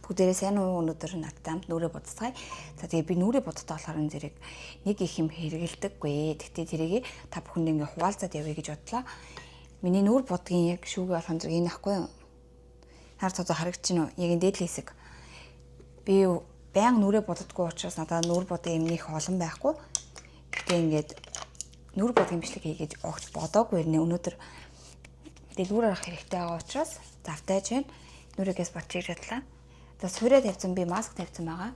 Бүгдээрээ сайн уу өнөөдөр надтай хамт нүрээ будцгаая. За тэгээ би нүрээ будтаа болохоор энэ зэрэг нэг их юм хэрэгэлдэггүй. Тэгтээ тэрийг та бүхэнд ингээ хуваалцаад явъя гэж бодлоо. Миний нүр будгийн яг шүүгээ болох зэрэг энэ ахгүй юу? Хар цоо харагдчихна уу? Яг энэ дээдлийн хэсэг. Би баян нүрээ буддаггүй учраас надад нүр будгийн юмнийх олон байхгүй. Тэгтээ ингээд нүр будгийн бичлэг хийгээд огт бодоогүй нэ өнөөдөр дэлгүүр арах хэрэгтэй байгаа учраас завтайж байна. Нүрээс батчиж ядлаа. За сураа тавьсан би маск тавьсан байгаа.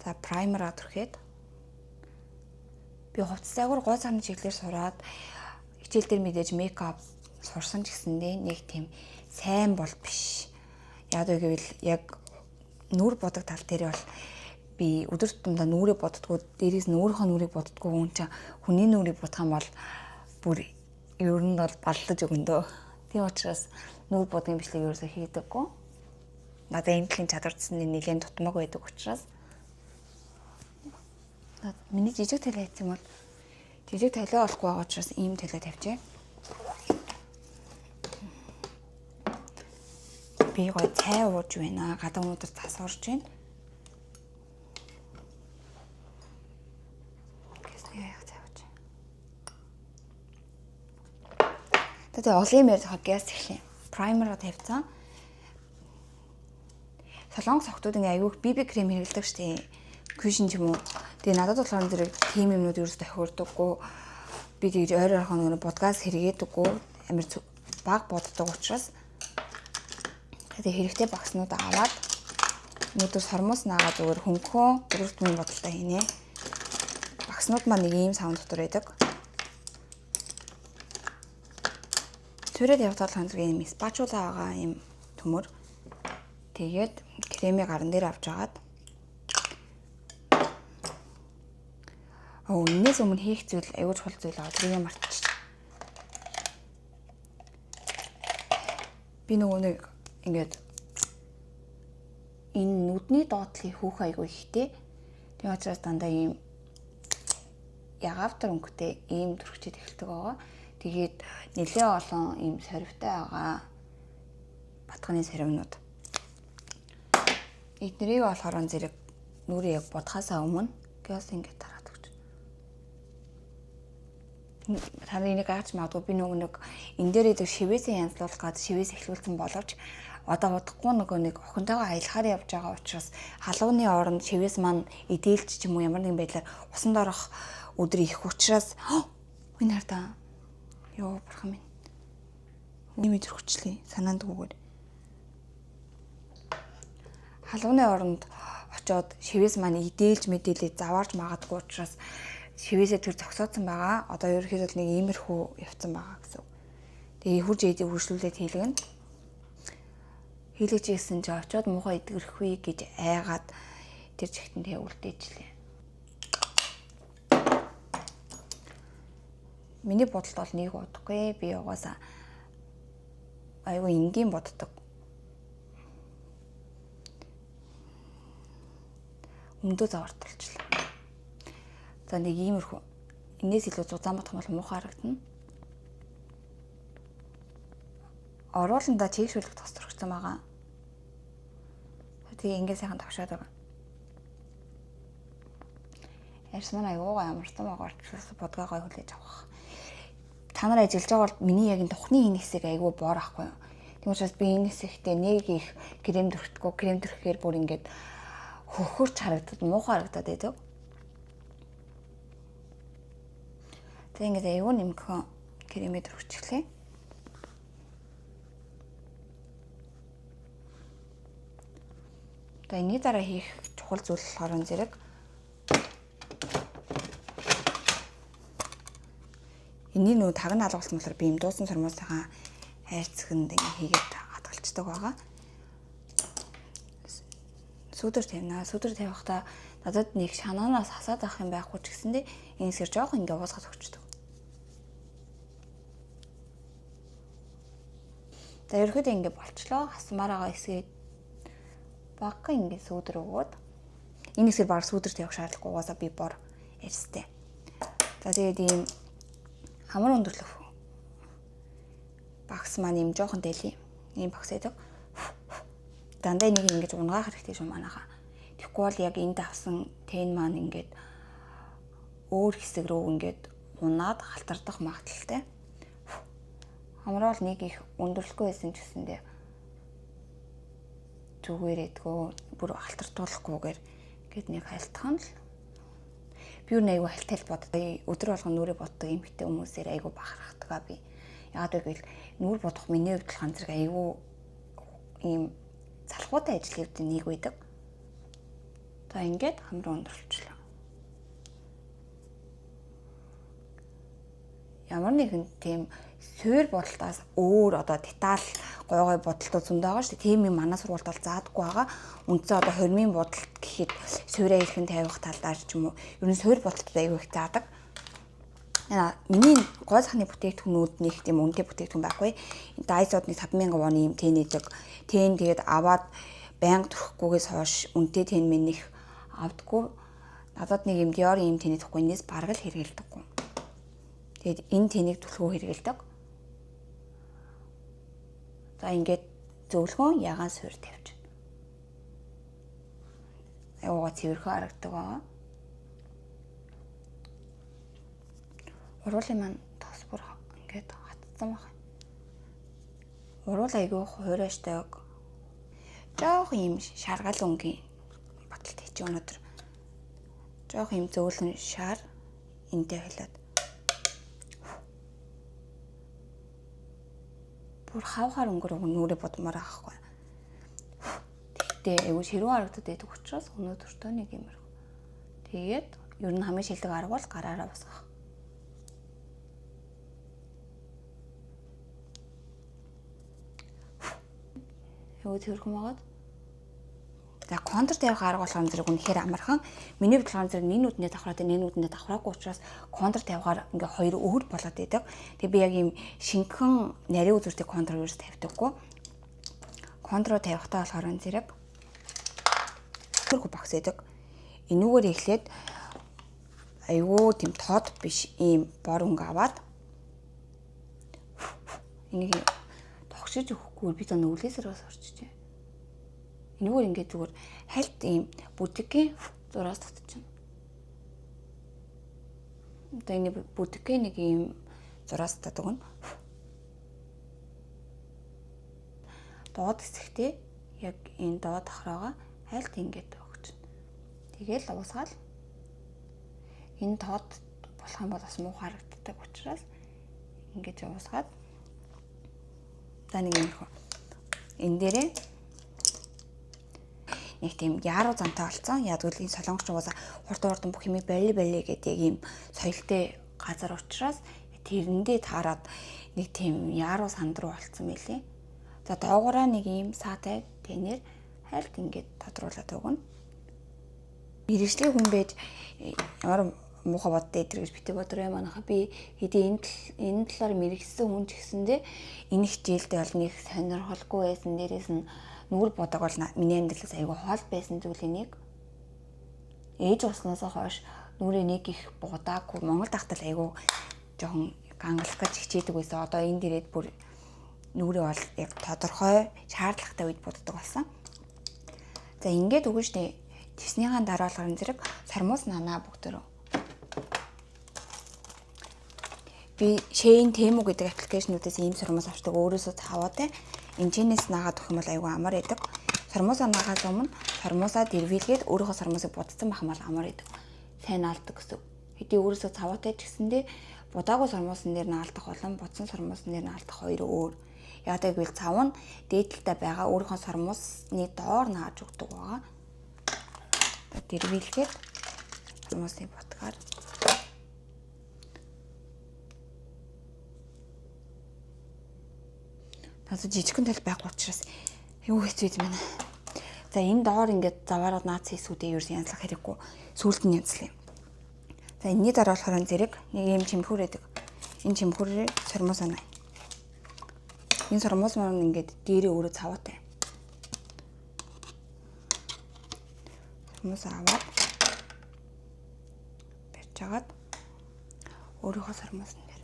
За праймераа түрхээд би хувцсайгаар гол сарны чиглэлээр сураад хичээл дээр мэдээж мейкап сурсан ч гэсэндээ нэг тийм сайн бол биш. Яг гэвэл яг нүр бодог тал дээр бол би өдөр тутамдаа нүрээ боддгоо дээрээс нь өөрийнхөө нүрийг боддгоо хүн чинь хүний нүрийг бодох юм бол бүр ер нь бол баллаж өгөндөө. Тийм учраас нүр бодгийн бичлэг ерөөсөө хийдэггүй. Надад эмнэлгийн чадварцсны нэлээд тутмаг байдаг учраас миний жижиг талаа хийх юм бол жижиг талаа олохгүй байгаа учраас ийм талаа тавьжээ. Би гоё цай ууж байна. Гадаа өнөдөр тас орж байна. Тэгээ олон юм ярих газ эхлэе. Праймераа тавьсан. Солонгос охтууд ингээ аюух BB крем хэрэглэдэг штеп. Кюшин ч юм уу. Тэгээ надад болохоор зэрэг тийм юмнууд ерөөс тохиурдаггүй. Би тэгж ойр орхон нэг подкаст хэрэгээдэггүй. Амар баг боддог учраас тэгээ хэрэгтэй багснууд аваад өнөөдөр сормоос наагаад зүгээр хөнгөө дөрөвдмийн бодолтой хийнэ. Багснууд маань нэг ийм савн дотор байдаг. Түрээд явтал хандрын юм спачула байгаа юм төмөр. Тэгээд кремийг гаран дээр авч агаад энэс өмнө хийх зүйл аюул чухал зүйл байгаа. Тэрийг мартчих. Би нөгөө нэг ингээд энэ нүдний доотлын хүүх аягүй ихтэй. Тийм учраас дандаа ийм ягавтар өнгөтэй ийм төрөгчд эхэлдэг байгаа. Тэгээд нэлээ олон ийм сорвтой байгаа. Батганы сорвнууд. Эднэрийг болохоор зэрэг нүрээ яг бодхаасаа өмнө газ ингэ тараад өгч. Та энийг гаач магадгүй би нөгөө нэг энэ дээр идэг шивээсээ янзлуулах гад шивээс эхлүүлсэн боловч одоо бодохгүй нөгөө нэг охинтойгоо аялахаар явж байгаа учраас халууны оронд шивээс маань эдээлч ч юм уу ямар нэгэн байдлаар усанд орох өдөр их учраас энэ хардаа ёо бурхан минь. Нэмээд өргөчлээ санаандгүйгээр. Халууны оронд очоод шивээс маань идээлж мэдээлээ заваарч магадгүй учраас шивээсээ тэр зогсоодсон байгаа. Одоо ерөөхдөө нэг иймэрхүү явцсан байгаа гэсэн. Тэгээ хурж идэ үргэлжлүүлээд хийлгэн. Хийлгэж ийсэн чи очоод муухай идэгрэхгүй гэж айгаад тэр чигтэн тэгээ үлдээжлээ. Миний бодолд бол нэг удахгүй. Би угаасаа айгүй энгийн боддог. Өмдөө заварталчлаа. За нэг иймэрхүү. Энээс илүү зузаан бодох юм бол муухай харагдана. Орууландаа чийгшүүлэх тос төрөгцсөн байгаа. Тэгээ ингээ сайхан тавшаад байгаа. Ярьсан аюугаа ямарсан байгаа учраас бодгоогоо хүлээж авах. Та нар ажиллаж байгаа бол миний яг энэ тухны энэ хэсэг айгүй бор ахгүй юу. Тийм учраас би энэ хэсэгтээ нэг их крем төрөхдгөө крем төрөхээр бүр ингээд хөхөрч харагдаад муухай харагдаад байдаг. Тэгээ ингээд аюу нэмхэн кремээ төрөвчлээ. Тэгээ энэ дараа хийх чухал зүйл болохоор зэрэг энийг нөө тагна алгуулсан болохоор би юм дуусан сормоосынхаа хайрцагт ингэ хийгээд хадгалцдаг байгаа. Сүдэр тавина. Сүдэр тавихтаа надад нэг шанаанаас хасаад авах юм байхгүй ч гэсэндээ энэ сэр жоох ингэ уусгаад өгчдөг. За ерөөхдөө ингэ болчлоо. Хасмаар байгаа хэсгээд багка ингэ сүдэр өгөөд энэ хэсгээр баг сүдэр тавих шаардлагагүй угаасаа би бор ярьстай. За тэгээд ийм хамар өндөрлөх багс маань юм жоохон дэлий. Ийм багс байдаг. Дандаа нэг ингэж унгаах хэрэгтэй шүү манайха. Тэгэхгүй бол яг энд авсан тэн маань ингээд өөр хэсэг рүү ингээд унаад халтардах магадaltaй. Хамраа бол нэг их өндөрлөхгүй байсан ч гэсэндээ зүгээр эдгөө бүр халтардуулахгүйгээр гээд нэг хайлтхан л би юу нэг хальтал боддог. Өдөр болгон нүрээ боддог эмхтэй хүмүүсээр айгу бахархдаг би. Яагаад гэвэл нүур бодох миний хувьд л ганцраг айгу ийм залхуутай ажил хэвдэн нэг байдаг. За ингээд хамраа өндөрлөчлөө. Ямар нэгэн тийм суур бодолтоос өөр одоо деталь гой бодолтууд зөндөө байгаа шүү дээ. Тийм юм манай сургуульд бол заадаггүй байгаа. Үндсээ одоо хормын бодолт гэхэд суурьа хэлхэн тавих талаар ч юм уу. Ер нь суур бодолтод аягүй их заадаг. Миний гой сахны бүтээгдэхүүнүүд нэг тийм үнэтэй бүтээгдэхүүн байхгүй. Дайсодны 5000 вон юм тэн идэг. Тэн тэгээд аваад байнга төрөхгүйгээс хойш үнэтэй тэн минь их авдаггүй. Надад нэг юм Dior юм тэний тэгэхгүй энэс бараг л хэрэгэлдэггүй. Тэгээд энэ тэнийг түлхүү хэрэгэлдэг. За ингээд зөвлгөн ягаан суур тавьж байна. Аюугаа цэвэрхэн харагдаг байгаа. Уруулын маань тос бүр ингээд хатсан байна. Уруул айгүй хуурайштай. Жоох юм шаргал өнгийн баталт хийчих өнөдөр. Жоох юм зөөлөн шар энтэй хэлээд бүр хавхаар өнгөрөг нүрээ бодмоор аахгүй. Тэгтээ айгүй ширүүн харагдаад байдаг учраас өнөөдөртөө нэг юмэр. Тэгээд ер нь хамгийн шилдэг арга бол гараараа босгох. Айгүй тэрхэн байгаад. За контур тавих арга болохоор зэрэг үнэхээр амархан. Миний бодлоор зэрэг нэг нүднээ давхраад нэг нүднээ давхраагүй учраас контур тавихаар ингээ хоёр өөр болоод байдаг. Тэгээ би яг юм шинхэн нарийн үзүүртэй контур ерөөс тавьдаггүй. Контур тавихтаа болохоор зэрэг хөрхө багс байдаг. Энүүгээр эхлээд айгүй тийм тод биш ийм бор өнгө аваад энийг тогшиж өгөхгүй би тань өвлөөсөрөөс орчиж. Энэгээр ингээд зүгээр хальт ийм бүтгийн зураас татчихна. Одоо энэ бүтгийн нэг ийм зураас татдаг нь. Доод хэсэгтээ яг энэ доод ахраага хальт ингээд өгчнө. Тэгээл уусгаал. Энэ тод болох юм бол бас муу харагддаг учраас ингээд уусгаад. За нэг юм энэ дээрээ нэг тийм яруу зантай болсон. Яг л энэ солонгоч угаасаа хурдан бүх юмыг барили гэдэг ийм соёлтой газар учраас тэрэндээ таарад нэг тийм яруу санд руу болцсон мэлээ. За доогоороо нэг ийм саатай тэнэр хальт ингээд тодруулаад өгнө. Мэргэжлийн хүн байж ямар муухай боддоо идэр гэж битээ бодроо манайха би хэдий энэ талаар мэргэжсэн хүн ч гэсэндээ энэ хичээлдээ бол нэг сонирхолгүй байсан. Дээрээс нь нүур бодог бол миний амьдралаас айгүй хоол байсан зүйлийн нэг. Ээж уснаасаа хойш нүрээ нэг их будаагүй Монгол тахтал айгүй жоохон гангалах гэж хичээдэг байсан. Одоо энэ дээрээд бүр нүрээ бол яг тодорхой шаардлагатай үед буддаг болсон. За ингээд өгөн штэ. Тэснийхэн дараалгын зэрэг сармуус нанаа бүгдөө. Би Shein Temu гэдэг аппликейшнүүдээс ийм сармуус авчдаг өөрөөсөө таваад энэчнээс наагаад өгөх юм бол айгүй амар байдаг. Сармуусаа наагаас өмнө сармуусаа дэрвэлгээд өөрийнхөө сармуусыг будсан байх юм бол амар байдаг. Сайн наалдаг гэсэн. Хэдий өөрөөсөө цаваатай ч гэсэндээ будаагүй сармуусан дээр наалдах болон будсан сармуусан дээр наалдах хоёр өөр. Яагаад гэвэл цав нь дээдэлтэй байгаа өөрийнхөө сармуусны доор нааж өгдөг байгаа. Дэрвэлгээд сармуусыг будгаар надад жижигхэн тал байхгүй учраас юу хэцүү юм байна. За энэ доор ингээд заваараад наац хийсүүдээ ерөөс янзлах хэрэггүй. Сүүлд нь янзлаа. За энэний дараа болохоор зэрэг нэг юм чимхүүр байдаг. Энэ чимхүүрээр сармуус анаа. Энэ сармуус маань ингээд дээрээ өөрөө цаваатай. Сармуус аваад барьжгаад өөрийнхөө сармуусан дээр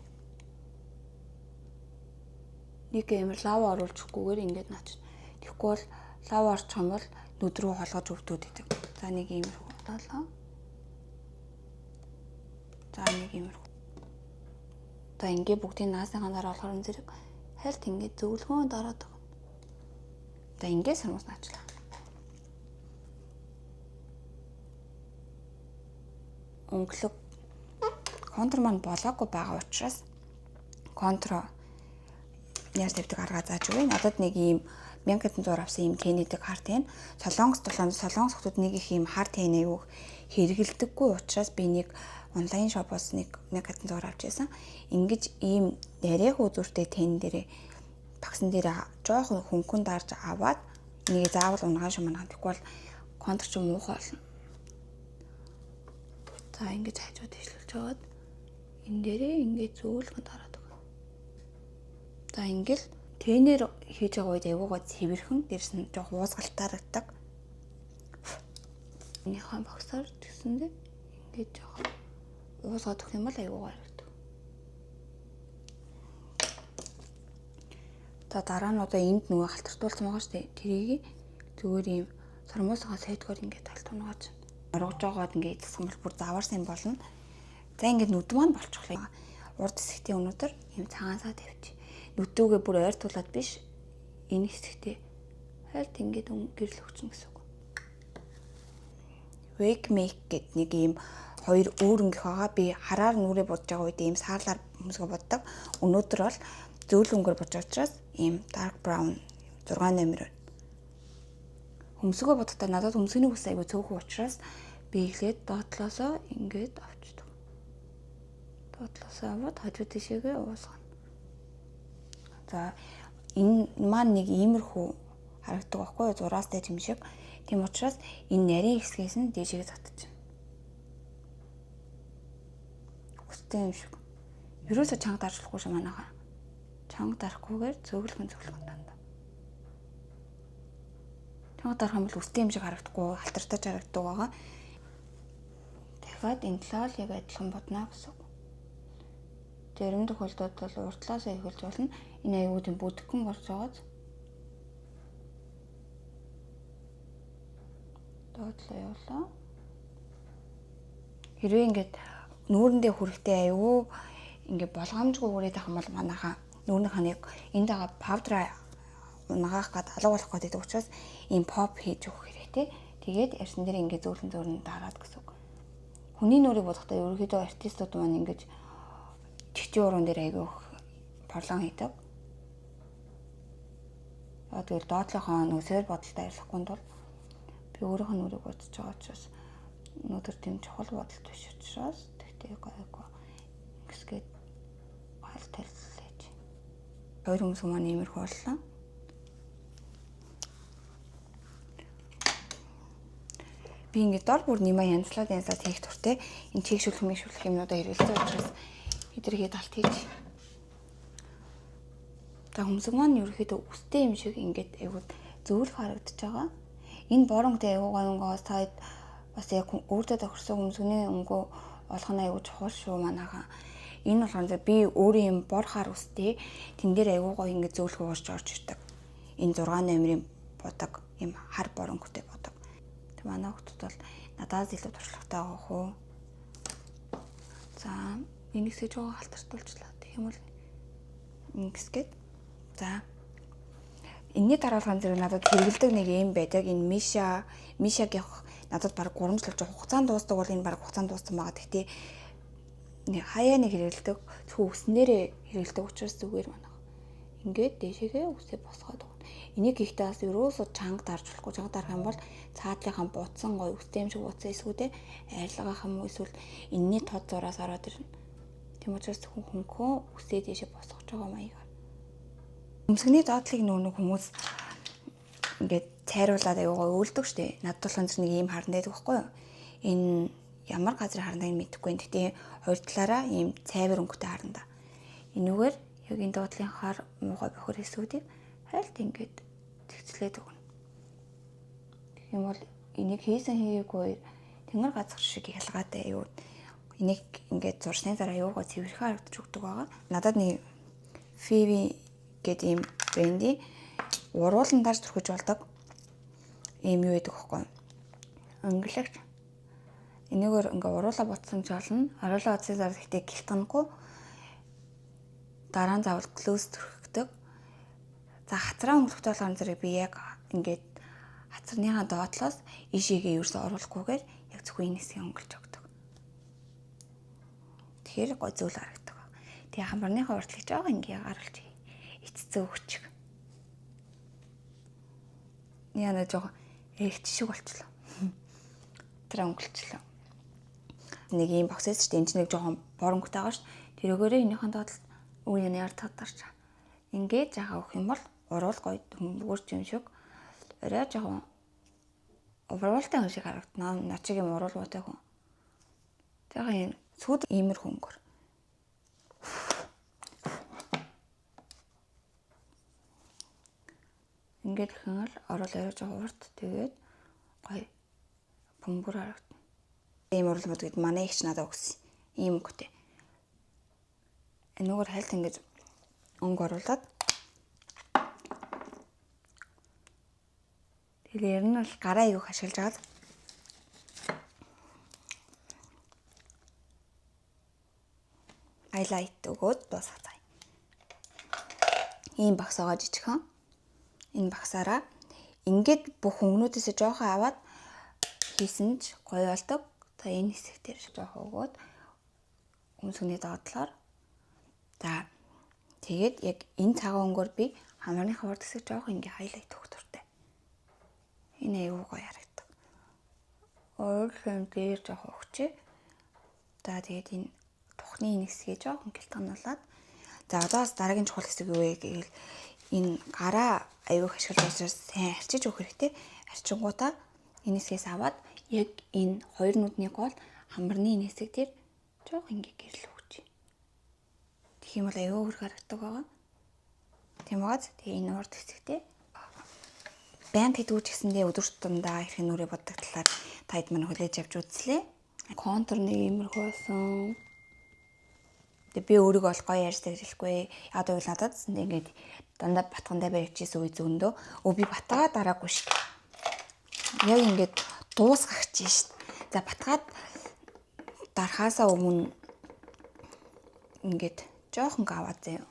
нэг амар лава оруулчихгүйгээр ингээд наач. Тэгэхгүй бол лав орчих юм бол нүд рүү холгож өвдөөд идэг. За нэг иймэрхүү болоо. За нэг иймэрхүү. За ингээ бүгдийн наасынхаа дараа болохоор зэрэг хальт ингээ зөвлөгөөн дараад байгаа. За ингээ сармус наачлаа. Өнгөлөг контур маань болоогүй байгаа учраас контур яар тавьдаг арга зааж өгье. Надад нэг ийм 1000 авсан ийм тэнэдэг харт байна. Солонгос хотод нэг их ийм харт тэнэ аюу хэрэгэлдэггүй учраас би нэг онлайн шопоос нэг 1000 авч байсан. Ингиж ийм нарийнх үзүүртэй тэн дээрээ багсан дээр жоохон хөнгөн дарж аваад нэг заавал унгаан шуман хандахгүй бол контур ч муухай болно. За ингэж хажууд ижлүүлж аваад энэ дээрээ ингэж зөөлгөн дараад байгаа. За ингээл тэнээр хийж байгаа үед аюугаа цэвэрхэн дээрс нь жоох уусгалтаардаг. Энийхэн багсаар тэгсэндээ ингэж жоох уусгаад өгөх юм бол аюугаа харагдав. За дараа нь одоо энд нөгөө халтартуулсан байгаа шүү дээ. Тэрийг зүгээр ийм сармуусгаа сайтгаар ингэж талтуунгааж оргож байгаад ингээд идсэн бол бүр заваарсан болно. За ингээд нүд маань болчихлоо. Урд хэсэгтээ өнөөдөр ийм цагаансаа тавьчих. Нүдүүгээ бүр ойртуулад биш. Энэ хэсэгтээ хальт ингээд гэрэл өгсөн гэсэн үг. Wake make гэд нэг ийм хоёр өөрөнгөх байгаа. Би хараар нүрээ бодож байгаа үед ийм саарлаар хүмүүсгээ боддог. Өнөөдөр бол зөөл өнгөөр бодож учраас ийм dark brown 6 номер. Хөмсгөө бодохдоо надад хөмсгөний хүс айгүй цөөхөн учраас би ихлээд доотлоосоо ингээд авчдаг. Доотлоосоо аваад хажуу тишээгээ уусгана. За энэ маань нэг иймэрхүү харагддаг байхгүй юу? Зураастай юм шиг. Тийм учраас энэ нарийн хэсгээс нь дээшээ татчих. Өстэй юм шиг. Ерөөсө чанга дарчлахгүй ш манайхаа. Чанга дарахгүйгээр зөглөн дандаа. Чанга дарах юм бол өстэй юм шиг харагдахгүй, халтартаж харагддаг байгаа. Дахиад энэ талаа л яг адилхан бодно гэсэн үг. Зарим тохиолдолд бол уртлаасаа эхэлж болно. Энэ аюулын бүдгэн гарч байгааз. Доотлоо явуулаа. Хэрвээ ингээд нүүрэндээ хүрэхтэй аюу ингээд болгоомжгүй хүрээд ах юм бол манайхаа нүүрнийхаа нэг энд байгаа павдра унагаах гад алга болох гэдэг учраас ийм поп хийж өгөх хэрэгтэй. Тэгээд ярьсан дээр ингээд зөөлөн дараад гэсэн үг. Хүний нүрийг бодохдоо ерөөхдөө артистууд маань ингэж чичийн уран дээр аягүй порлон хийдэг. Тэгээд доотлохоо нүсээр бодолтой ажиллахгүй бол би өөрийнхөө нүрийг бодож байгаа учраас өнөөдөр тийм чухал бодолт биш учраас тэгтээ гайгүй ингэсгээд хальт таллаж. Хоёр хүмүүс маань иймэрхүү боллоо. Би ингээд дор бүр нэмээ янзлаад хийх туртай энэ чигшүүлэх юмнуудаа хэрэгэлсэн учраас эдэргээ талт хийж. За хөмсг маань ерөөхдөө үстэй юм шиг ингээд аюул зөөлх харагдаж байгаа. Энэ боронтой аюугаа өнгөөс таад бас яг өөртөө тохирсон хөмсгний өнгөө олох нь аюул чухал шүү манайхаа. Энэ болохоор би өөрийн юм бор хар үстэй тэн дээр аюугаа ингээд зөөлх уурж орж ирдэг. Энэ 6 номерын бодог юм хар боронтой бодог. Тэг манай хүмүүс бол надаас илүү туршлагатай байгаа хөө. За энэсээ жоо халтартуулчлаа. Тэгэх юм бол ингэсгээд за энэний дараалгын зэрэг надад хэрэгэлдэг нэг юм байдаг. Энэ Мишагийн надад баг 3 жил болж хугацаанд дуустдаг бол энэ баг хугацаанд дууссан байгаа. Гэхдээ нэг хаяа нэг хэрэгэлдэг зөвхөн үснээрээ хэрэгэлдэг учраас зүгээр байна. Ингээд дээшээгээ үсээ босгоод өгнө. Энийг ихтэй бас ерөөсөө чанга дарж болохгүй. Чанга дарах юм бол цаадлынхаа буцсан гой үстэй юм шиг буцсан эсвүүдээ арилгаах юм уу эсвэл энэний тод зураас ороод ирнэ. Тийм учраас хөнгөө үсээ дээшээ босгож байгаа маягаар. Хөмсгний доотлыг нүүнэг хүмүүс ингээд цайруулаад аюугаа өөлдөг штэ. Надад бол нэг ийм харан дэйдэг байхгүй юу? Энэ ямар газрын харандаа мэдэхгүй. Гэхдээ хоёр талаараа ийм цайвар өнгөтэй харандаа. Энүүгээр яг энэ доотлынхаар муухай бохор эсвүүдийг хайлт ингээд зэгцлээд өгнө. Тэгэх юм бол энийг хийсэн хийгээгүй тэнгэр газар шиг ялгаатай аюу. Энийг ингээд зурсны дараа аюугаа цэвэрхэн харагдаж өгдөг байгаа. Надад нэг Phoebe гэдэг ийм бренди уруулан дарж түрхэж болдог. ийм юу гэдэг вэ? Өнгөлөгч. Энийгээр ингээ уруулаа ботсон ч болно. Оруулаа ботсны дараа гэхдээ гэлтгангүй дараа нь заавал close төрхөгдөг. За хацраа өнгөлөхтэй болохоор зэрэг би яг ингээд хацарныхаа доотлоос ишигээ ерөөсөө оруулахгүйгээр яг зөвхөн энэ хэсгийг өнгөлж өгдөг. Тэгэхээр гой зүйл харагдаг. Тэгээ хамбарныхаа урдлыг жоо ингээ гаргалж эцэцэн өгчих. Яна жоо эргэж шиг болчлоо. Тэр өнгөлчлөө. Нэг юм боксээс ч энэ ч нэг жоохон боронготой байгаа ш. Тэрөөгөөрөө энийхэн доотлолт үеийн яар татарч. Ингээд жагаа өгөх юм бол уруул гоё хүмүүрч юм шиг. Орой жоохон уруултай хүн шиг харагдана. Начиг юм уруулгуутай хүн. Жагаа энэ сүд иймэр хөнгөр. Ингээд хэнэл орол орой жоохон урт тэгээд гоё бөмбөр харагдана. Ийм урлмууд гээд манай ихч надад өгсөн. Ийм өнгөтэй. Энэгээр хальт ингэж өнгө оруулаад тэгээд ер нь бол гараа юу ашиглаж аваад хайлайт өгөөд дуусгацгаая. Ийм багсаага жижигхан. Энэ багсаараа ингээд бүх өнгөнүүдээс жоохон аваад хийсэн ч гоё болдог. За энэ хэсэг дээр жоохон өгөөд өмсгөний доотлоор за тэгээд яг энэ цагаан өнгөөр би хамаарныхаа урд хэсэг жоохон ингээ хайлайт өгөх туфтаа. Энэ аюу гоё харагдав. Өөрөөр дээр жоохон өгчээ. За тэгээд энэ тухны энэ хэсгийг жоохон гэлтгануулаад за одоос дараагийн чухал хэсэг юу вэ гэвэл энэ гараа аюу ашиглаж учраас сайн арчиж өгөх хэрэгтэй. Арчингуудаа энэ хэсгээс аваад яг энэ хоёр нүдний гол хамарны энэ хэсэг дээр жоох ингээ гэрэл өгч. Тэгэх юм бол аюу хөрг харагддаг байгаа. Тийм бааз тэгээ энэ урд хэсэгтээ байн тэдгүүч гэсэндээ өдөр тутамдаа хэрхэн нүрээ боддог талаар таад мань хүлээж авч үзлээ. Контур нэг иймэрхүү байсан. Тэгээ би өөрийгөө бол гоё ярьж тэгэлэхгүй. Яг бол надад ингээд дандаа батгандаа барьчихсан үе зөндөө. Би батгаа дараагүй шүү. Яг ингээд дуусгах чинь шүү. За батгаад дарахаасаа өмнө ингээд жоохон гаваад заяа.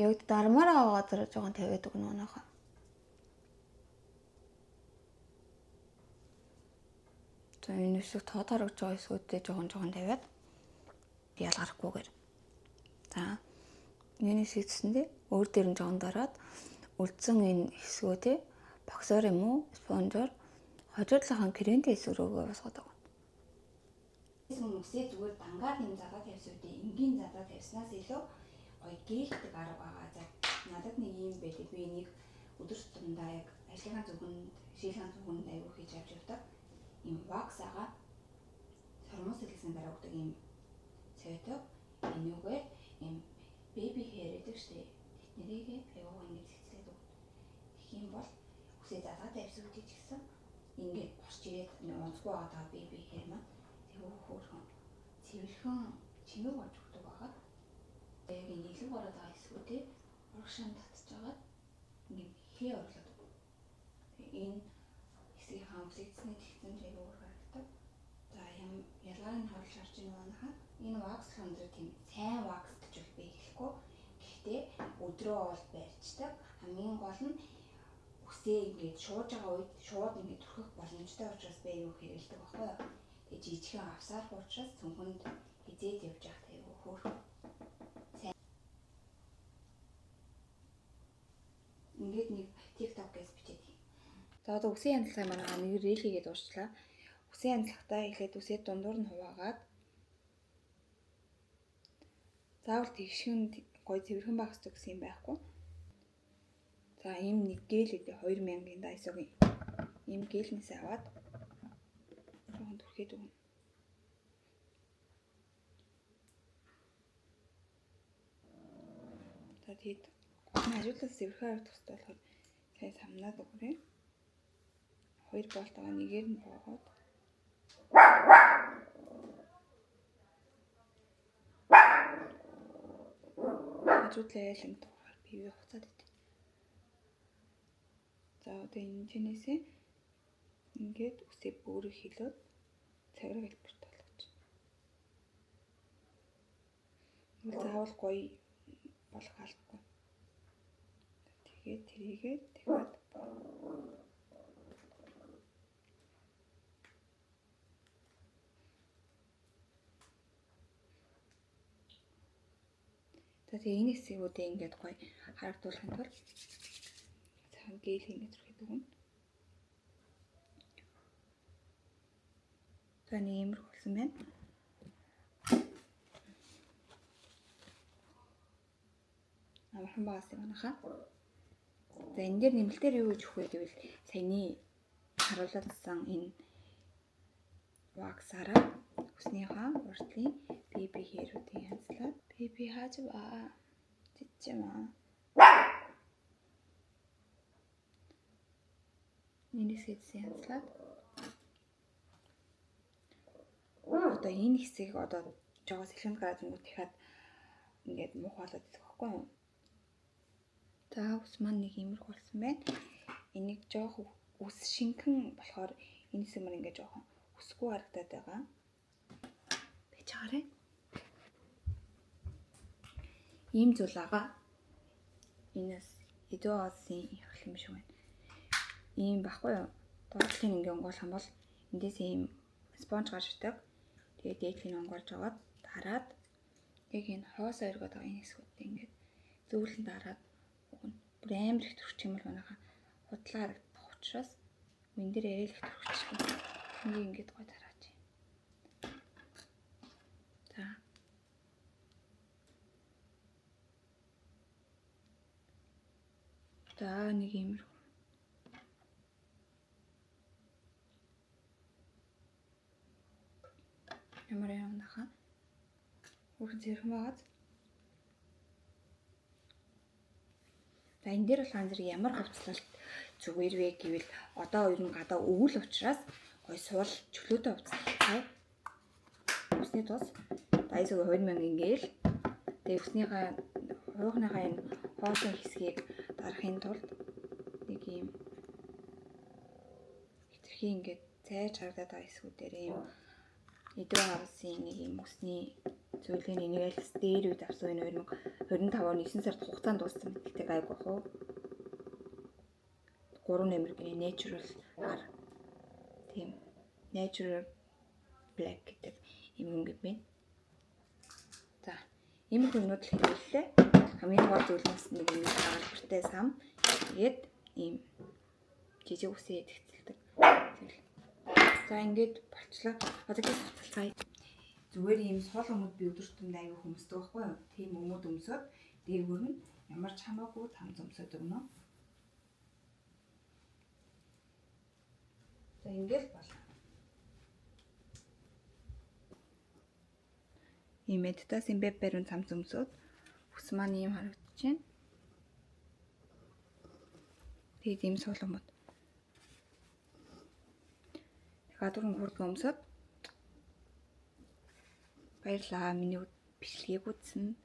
Яг дармаараа газар жоохон тавиад өгнө өнөөхөө. За энэ хэсэг тооторогж байгаа хэсгүүдээ жоохон тавиад ялгарахгүйгээр. За энэ хэсэгтсэндээ өөр дээр нь жоохон дараад үлдсэн энэ хэсгүүдээ боксоор юм уу спонжоор хожуудлахын крентэй эсрэгөө босгоод байгаа. Эсвэл үсээ зүгээр дангаар юм задаа тавьсуудаа энгийн задаа тавьснаас илүү гоё гэлдэг арга байгаа. За надад нэг юм байдаг. Би энийг өдөр тутамдаа яг ажлынхаа зөвхөнд, шийдлийн зөвхөнд аягүй хийж авч явдаг. Ийм вакс агаа сормос хэлсэн дараа өгдөг ийм цайтай энүүгээр ийм baby hair гэдэг штеп. Тэднэрийг аягүй ингэж цэцлээд өгдөг. Тэгэх юм бол үсээ задаа тавьсуудаа ч гэсэн ингээд босч ирээд онцгой байгаа baby hair маань хөөрхөн цэвэрхэн чимэг болж өгдөг байгаа. Яг энэ илүү гараад байгаа хэсгүүдээ урагшаанд татж агаад ингээд хээ оруулаад өгдөг. Энэ хэсгийг хамсагдсны тэгсэн зэйг өөр харагдав. За ялгааг нь харуулж харж байна хаа. Энэ вакс хандраа тийм сайн вакс гэж бол би хэлэхгүй. Гэхдээ өдрөө бол барьцдаг. Хамгийн гол нь үсээ ингээд шууж байгаа үед шууд ингээд түрхэх боломжтой учраас би юу хэрэгэлдэг баггүй юу? Тэгээ жижигхэн авсаар учраас цүнхэнд хизээд явж явах тайвуу хөөрхөн. Ингээд нэг TikTok-ээс бичээд. За одоо үсээ янзлахаа манайгаа нэг рeel хийгээд уучлаа. Үсээ янзлахтаа эхлээд үсээ дундуур нь хуваагаад заавал тэгшин гоё цэвэрхэн байх хэрэгтэй гэсэн юм байхгүй. За ийм нэг гэл үдэ 2000-ын дайсогийн ийм гелнээс аваад жоохон түрхээд өгнө. За тэгэд ажиглал цэвэрхэн харагдах хэрэгтэй болохоор сайн самнаад өгөрэй. 2 болт байгаа нэгээр нь боогоод ажиглал ялан тухаар бивээ хуцаад идэв. За одоо энэ чинээсээ ингээд үсээ бүрийг хилээд цаграг хэлбэрт болгож. Заавал гоё болох албагүй. Тэгээд тэрийгээ дахиад тэгээ энэ хэсгүүдээ ингээд гоё харагдуулахын тулд цагаан гээл хийгээд ирэхэд өгнө. За нэг иймэрхүү болсон байна. Амархан багаас юм анаха. За энэ дээр нэмэлтээр юу гэж өгөх вэ гэвэл саяны харуулсан энэ ваксараа хүснийхаа уртлын BB хэрүүдийг янзлаад BB хааж ба чичмаа. Энэс хэдсэн янзлаад одоо энэ хэсгийг одоо жоо секунд гараад ингүүт дахиад ингээд муухайлаад идэх байхгүй юу? За ус маань нэг иймэрхүү болсон байна. Энийг жоох ус шинхэн болохоор энэ хэсэг маань ингээд жоохон өсгөө харагдаад байгаа. Бэж хараа. Ийм зүйл байгаа. Энэс эдөөсын их юм шиг байна. Ийм баггүй юу? Доотлын ингээд онгойлох юм бол эндээс ийм спонж гарч ирдэг. Тэгээд дээдлийг онгойлж аваад дараад яг энэ хоос ойргоод байгаа энэ хэсгүүдээ ингээд зөөлөн дараад өгнө. Бүр амар их төрчих юм бол манайхаа худлаа харагдах учраас мен дээр ярил их төрчихлээ. Энийг ингээд гой дараач. За. За нэг иймэрхүү. Ямар юм наха? Бүх зэрэг байгаад. За энэ дээр бол хаан зэрэг ямар хувцлалт зүгээр вэ гэвэл одоо ер нь гадаа өвөл учраас гой суул чөлөөтэй хувцлалтай. Усны тус 80% ингээл тэгээ үснийхаа хуухныхаа энэ хоосон хэсгийг дарахын тулд нэг юм хитрхи ингээд цайж харагдаад байгаа хэсгүүдээр юм эдгээр хавсын нэг юм усны зүйлийн энийг л дээр үед авсан энэ 2025 оны 9 сард хугацаанд дууссан гэдэгтэй гайг бах уу. 3 нэмэргийн natural ар тийм natural black гэдэг юм байна. За ийм хүмүүд л хэллээ. Хамгийн гол зүйл нь нэг юм хаалбартай сам. Тэгээд ийм жижиг үсээ идэгцэлдэг. За ингээд болчлаа. Одоогийн цацалгаа зүгээр ийм сул өмд би өдөртөнд аягүй хүмүүстэй байхгүй юу? Тийм өмд өмсөд дээгүүр нь ямар ч хамаагүй там зөмсөд өгнө. За ингээд болно. Ийм медитас юм бэбэрэн там зөмсөд ус маань ийм харагдаж байна. Тэгээд ийм сул өмд. Гадуурн хурд өмсөд баярлаа. Миний бичлэгийг үзсэн.